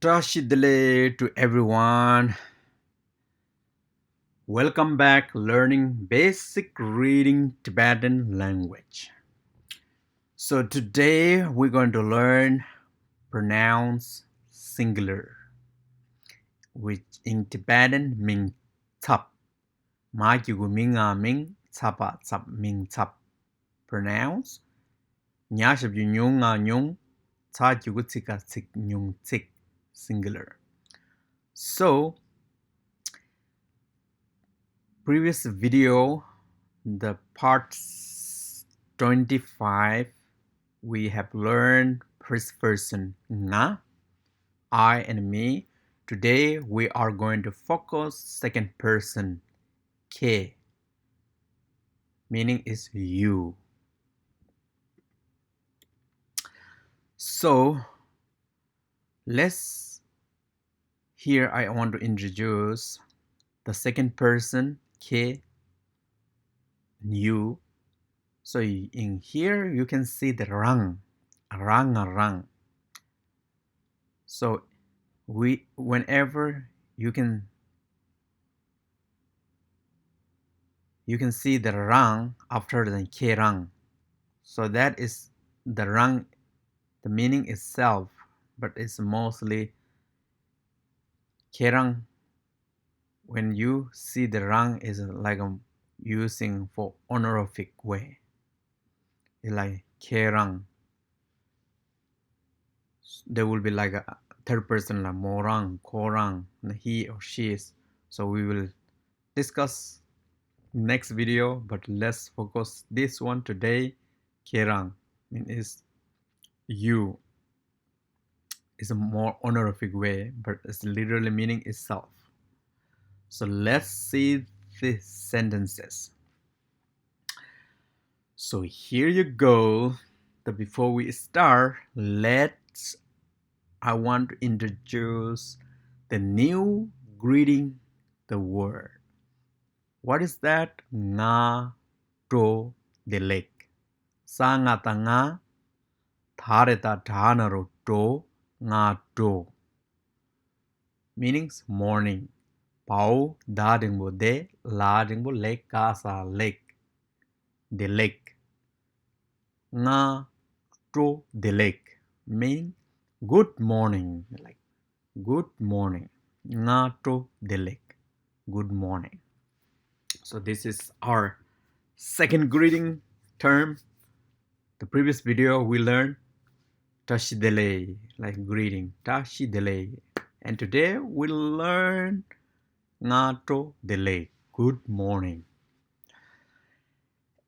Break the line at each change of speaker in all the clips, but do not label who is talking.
Tashidele to everyone. Welcome back learning basic reading Tibetan language. So today we're going to learn pronounce singular, which in Tibetan means tap. Ma chugu minga ming tapa tap ming tap. Pronounce nya shab nyung nga nyung ta chugu tika tik nyung tik singular. So previous video, the part 25, we have learned first person nga, I and me. Today we are going to focus second person ke, meaning is you. So here I want to introduce the second person ke, you. So in here you can see the rang. So whenever you can see the rang after the ke rang. So that is the rang, the meaning itself, but it's mostly ke rang. When you see the rang is like using for honorific way. It's like ke rang. There will be like a third person like morang, korang, he or she is. So we will discuss next video, but let's focus this one today. Kerang means you. It's a more honorific way, but it's literally meaning itself. So let's see the sentences. So here you go. But before we start, I want to introduce the new greeting, the word. What is that? Nga to the lake. Sa nga ta nga, thare ta dhanaro to, nga to. Meanings morning. Pau da dingbo de, la dingbo lake, kasa lake. The lake. Nga to the lake. Mean good morning. Like good morning. Nga to the lake. Good morning. So this is our second greeting term. The previous video we learned Tashidele, like greeting, Tashidele. And today we'll learn Ngato Dele, good morning.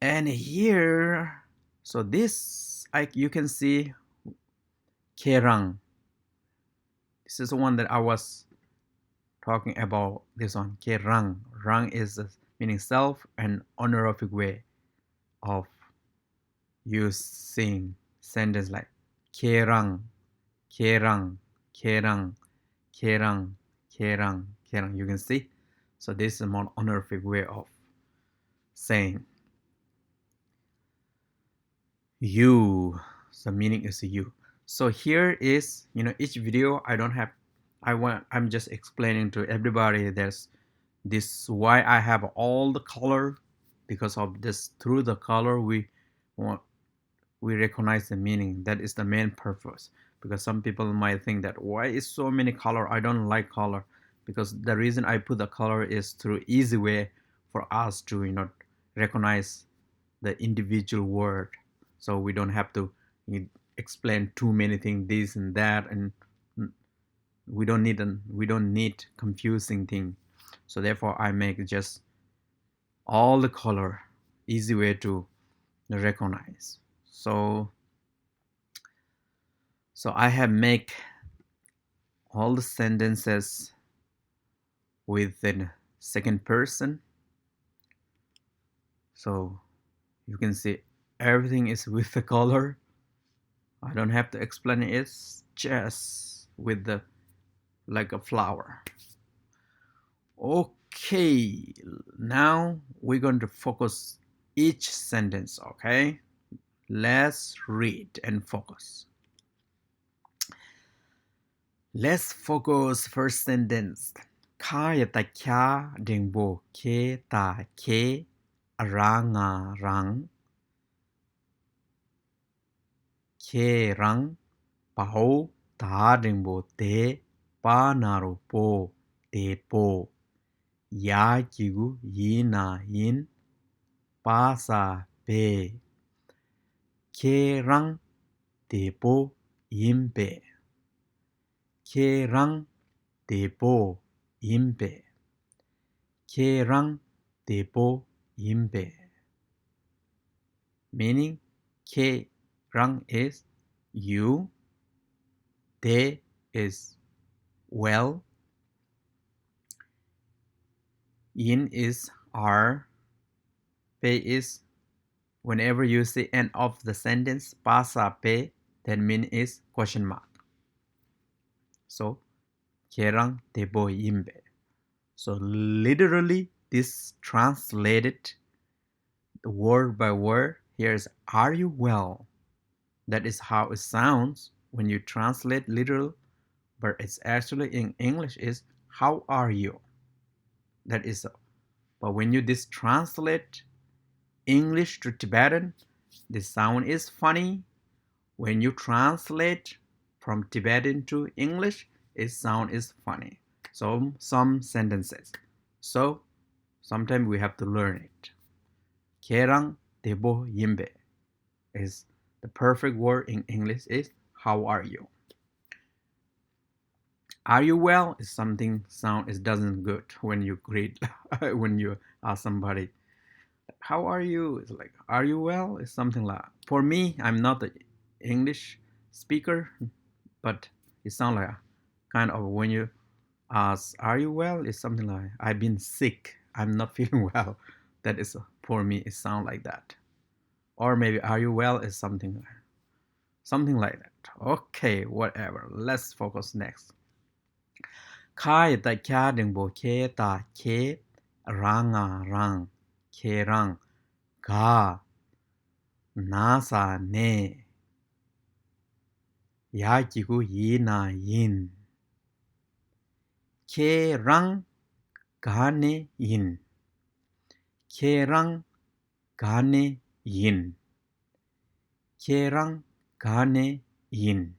And here, so this, you can see Kerang. This is the one that I was talking about, this one, Kerang. Rang is meaning self and honorific way of using sentence like Kerang, Kerang, Kerang, Kerang, Kerang, Kerang. You can see. So this is a more honorific way of saying you. The meaning is you. So here is, each video I'm just explaining to everybody there's this why I have all the color, because of this, through the color we recognize the meaning. That is the main purpose, because some people might think that why is so many color, I don't like color, because the reason I put the color is through easy way for us to recognize the individual word, so we don't have to explain too many things, this and that, and we don't need confusing thing. So therefore I make just all the color, easy way to recognize. So I have make all the sentences with the second person. So you can see everything is with the color. I don't have to explain it. It's just with the like a flower. Okay, now we're going to focus each sentence, okay? Let's read and focus. Let's focus first sentence. Kaya ta kya dingbo ke ta ke ranga rang ke rang pao ta dingbo te pa naro po te po ya jigu yina yin pa sa pe ke rang te po yin pe ke rang te po yin pe ke rang te po yin pe. Meaning ke rang is you, te is well, yin is are, pe is whenever you see end of the sentence pasa pe, that mean is question mark. So kerang tebo yimbe. So literally this translated word by word. Here's are you well? That is how it sounds when you translate literal, but it's actually in English is how are you? That is, but when you this translate English to Tibetan, the sound is funny. When you translate from Tibetan to English, its sound is funny. So some sentences. So sometimes we have to learn it. Kerang tebo yimbe is the perfect word in English is how are you? Are you well is something sound is doesn't good when you greet when you ask somebody how are you? It's like, are you well? It's something like, for me, I'm not an English speaker, but it sounds like kind of when you ask, are you well? It's something like, I've been sick. I'm not feeling well. That is, for me, it sounds like that. Or maybe, are you well? Is something like that. Okay, whatever. Let's focus next. Kai ta kya ding bo ke ta ke ranga rang ke rang ga nasa ne yajigu yina yin ke rang gane yin ke rang gane yin ke rang gane yin.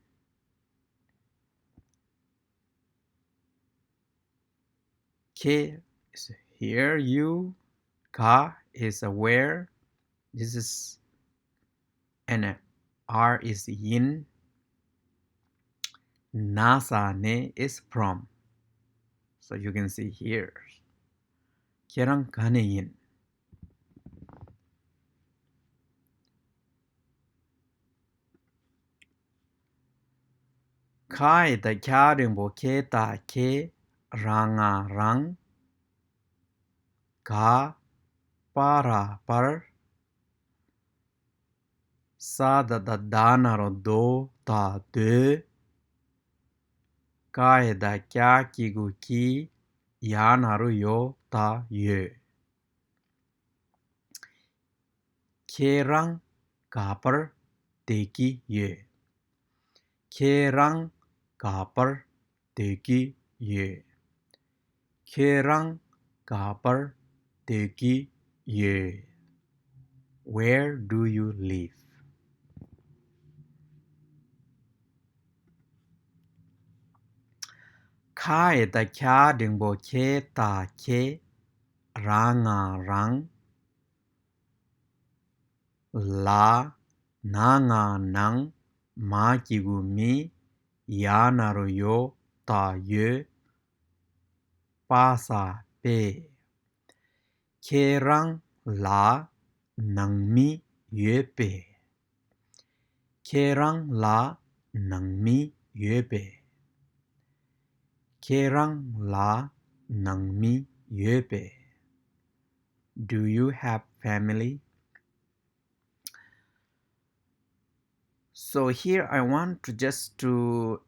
Ke is here you, ka is aware, this is and r is yin, nasa ne is from. So you can see here. Kerang gane yin. Kai da kya ringbo ke ta ke ranga rang ka para par sa da da danaro do ta de kai da kya kigu ki yanaru yo ta ye. Kerang kapar teki ye. Kerang kapar teki ye. Kerang kapar teki ye. Where do you live? Kai da kya dingbo ke ta ke ranga rang la nanga nang ma kigu mi yanaru yo ta ye pasa pe. Kerang la nang mi ye pe. Kerang la nang mi ye pe. Kerang la nang mi ye pe. Do you have family? So here I want to just to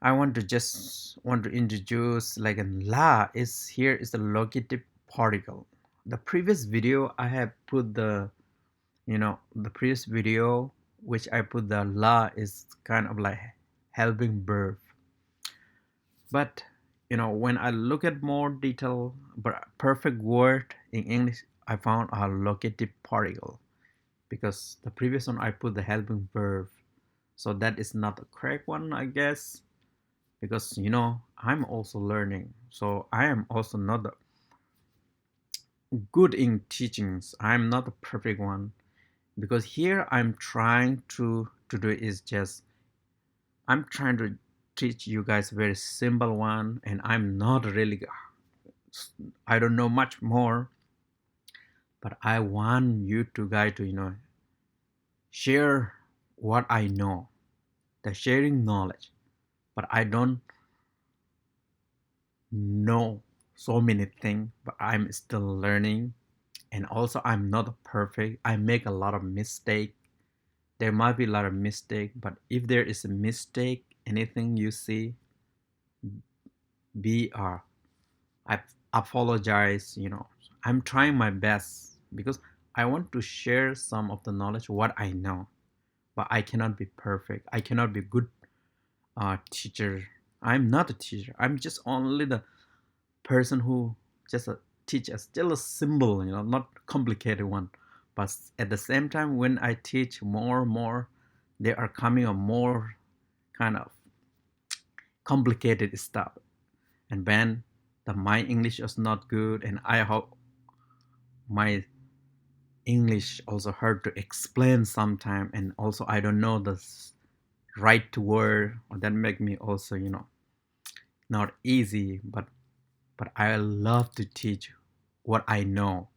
want to introduce like a la is here is the locative particle. The previous video I have put the the previous video which I put the la is kind of like helping verb. But when I look at more detail, but perfect word in English, I found a locative particle because the previous one I put the helping verb, so that is not the correct one, I guess. Because I'm also learning, so I am also not good in teachings. I'm not the perfect one because here I'm trying to do is just I'm trying to teach you guys a very simple one, and I'm not really, I don't know much more, but I want you to guys to share what I know, the sharing knowledge. But I don't know so many things, but I'm still learning, and also I'm not perfect. I make a lot of mistake. There might be a lot of mistake, but if there is a mistake, anything you see, be I apologize. I'm trying my best because I want to share some of the knowledge what I know, but I cannot be perfect. I cannot be good teacher. I'm not a teacher. I'm just only the person who just teach us still a symbol, not complicated one. But at the same time, when I teach more and more, they are coming a more kind of complicated stuff. And when my English is not good, and I hope my English also hard to explain sometime, and also I don't know the right word, that make me also not easy, but I love to teach what I know.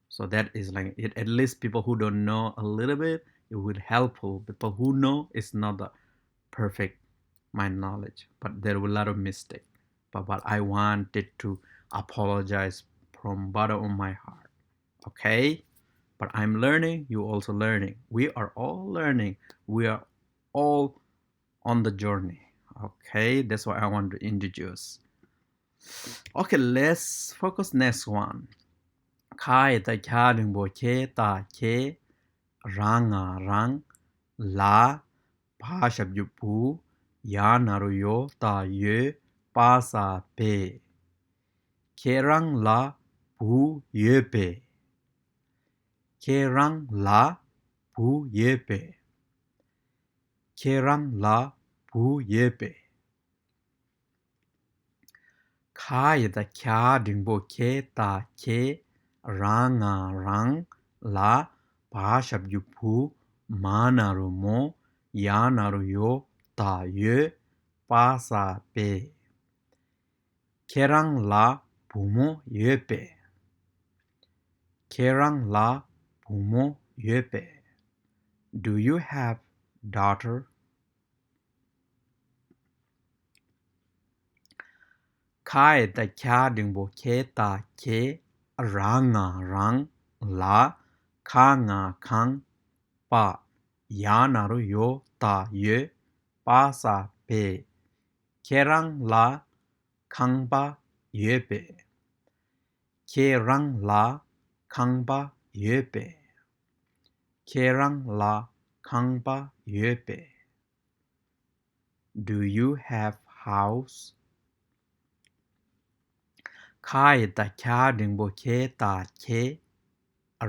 So that is like it, at least people who don't know a little bit, it would helpful. People who know it's not the perfect my knowledge, but there were a lot of mistake. But I wanted to apologize from bottom of my heart. Okay? But I'm learning, you also learning. We are all learning. We are all on the journey. Okay, that's what I want to introduce. Okay, let's focus next one. Kai ta kya ding bo ke ta ke ranga rang la pa shab yu pu ya naru yo ta ye pa sa pe ke rang la pu ye pe ke rang la pu ye pe ke rang la pu ye pe Kai ta kya ding bo ke ta ke ranga rang la pa shab yu pu ma naru mo ya naru yo ta ye pa sa pe kerang la pumo ye pe kerang la pumo ye pe. Do you have daughter? Kai ta kya ding bo ke ta ke ranga rang la ka nga kang pa ya naru yo ta ye pa sa pe kerang la kang ba ye pe kerang la kang ba ye pe kerang la kang ba ye pe. Do you have house? Kai ta kya ding bo ke ta ke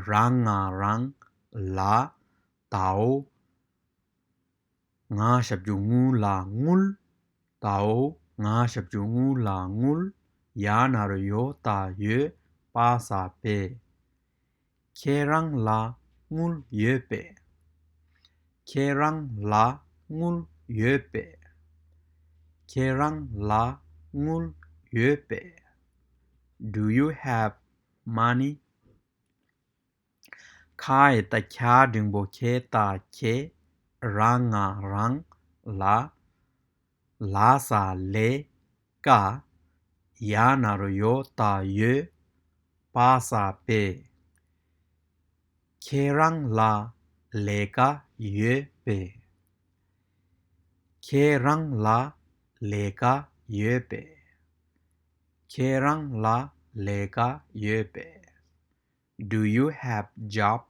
ranga rang la tao nga shab ju ngu la ngul tao nga shab ju ngu la ngul ya naru yo ta ye pa sa pe kerang la ngul ye pe kerang la ngul ye pe kerang la ngul ye pe. Do you have money? Kai ta kya ding bo ke ta ke ranga rang la sa le ka ya naru yo ta ye pa sa pe kerang la le ka ye pe kerang la le ka ye pe kerang la le ka ye pe. Do you have job?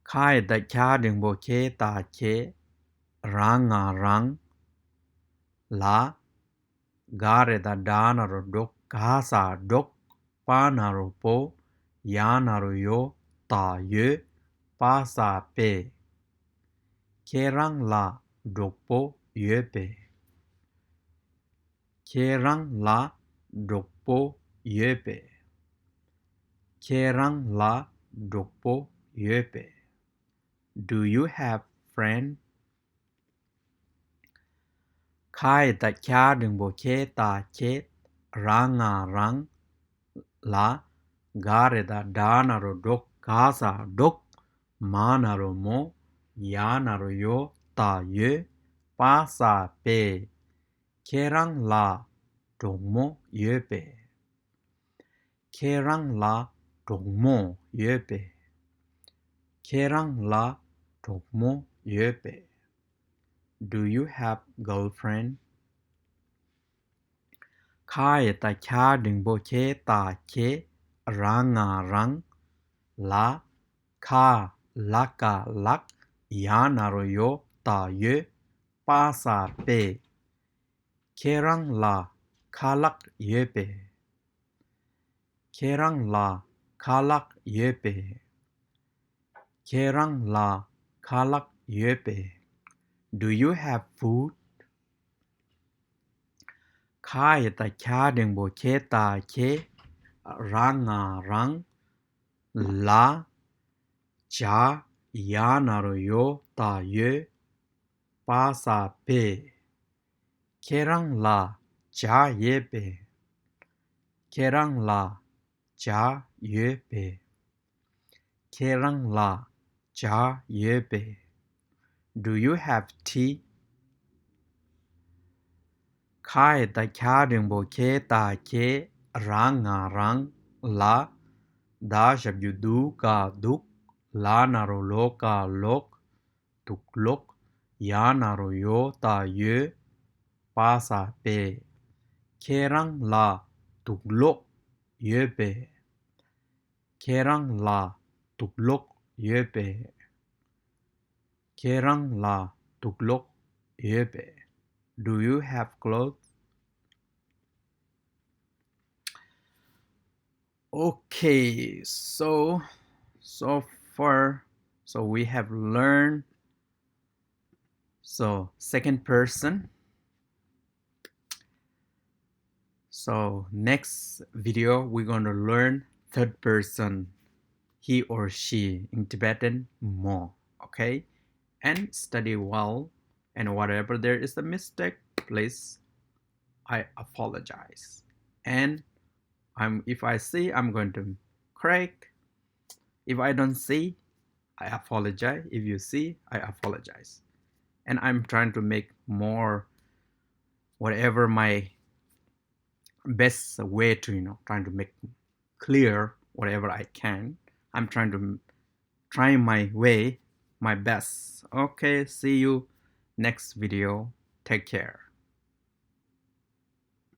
Khai ta cha đừng bộ chế ta chế rang ngà rang la gare ta đana ro đốc cá sa đốc pa na ro po ya na ro yo ta ye pa sa pe Khe rang la đốc po ye pe Khe rang la đốc po ye pe Khe rang la đốc po ye pe Do you have friend? Khai ta cha đừng bộ chế ta chế rang ngà rang la gare ta đana ro đốc cá sa đốc ma na ro mo ya na ro yo ta ye pa sa pe Khe rang la đốc mo ye pe Khe rang la đốc mo ye pe Khe rang la đốc mo ye pe Do you have girlfriend? Khai ta cha đừng bộ chế ta chế rang ngà rang la kha laka lak ya na ro yo ta ye pa sa pe Khe rang la kha lak ye pe Khe rang la kha lak ye pe Khe rang la kha lak ye pe Do you have food? Khai ta cha đừng bộ chế ta chế rang ngà rang la cha ya na ro yo ta ye pa sa pe Khe rang la cha ye pe Khe rang la cha ye pe Khe rang la cha ye pe Do you have tea? Khai ta cha đừng bộ chế ta chế rang ngà rang la da shab yu du ka duk la na ro lo ka lok tuk lok ya na ro yo ta ye pa sa pe Khe rang la tuk lok ye pe Khe rang la tuk lok ye pe Khe rang la tuk lok ye pe Do you have clothes? Okay, so far we have learned second person. So next video we're going to learn third person, he or she in Tibetan more. Okay, and study well, and whatever there is a mistake, please, I apologize. And if I see, I'm going to correct. If I don't see, I apologize. If you see, I apologize. And I'm trying to make more, whatever my best way to, trying to make clear whatever I can. I'm trying to try my way, my best. Okay, see you next video. Take care.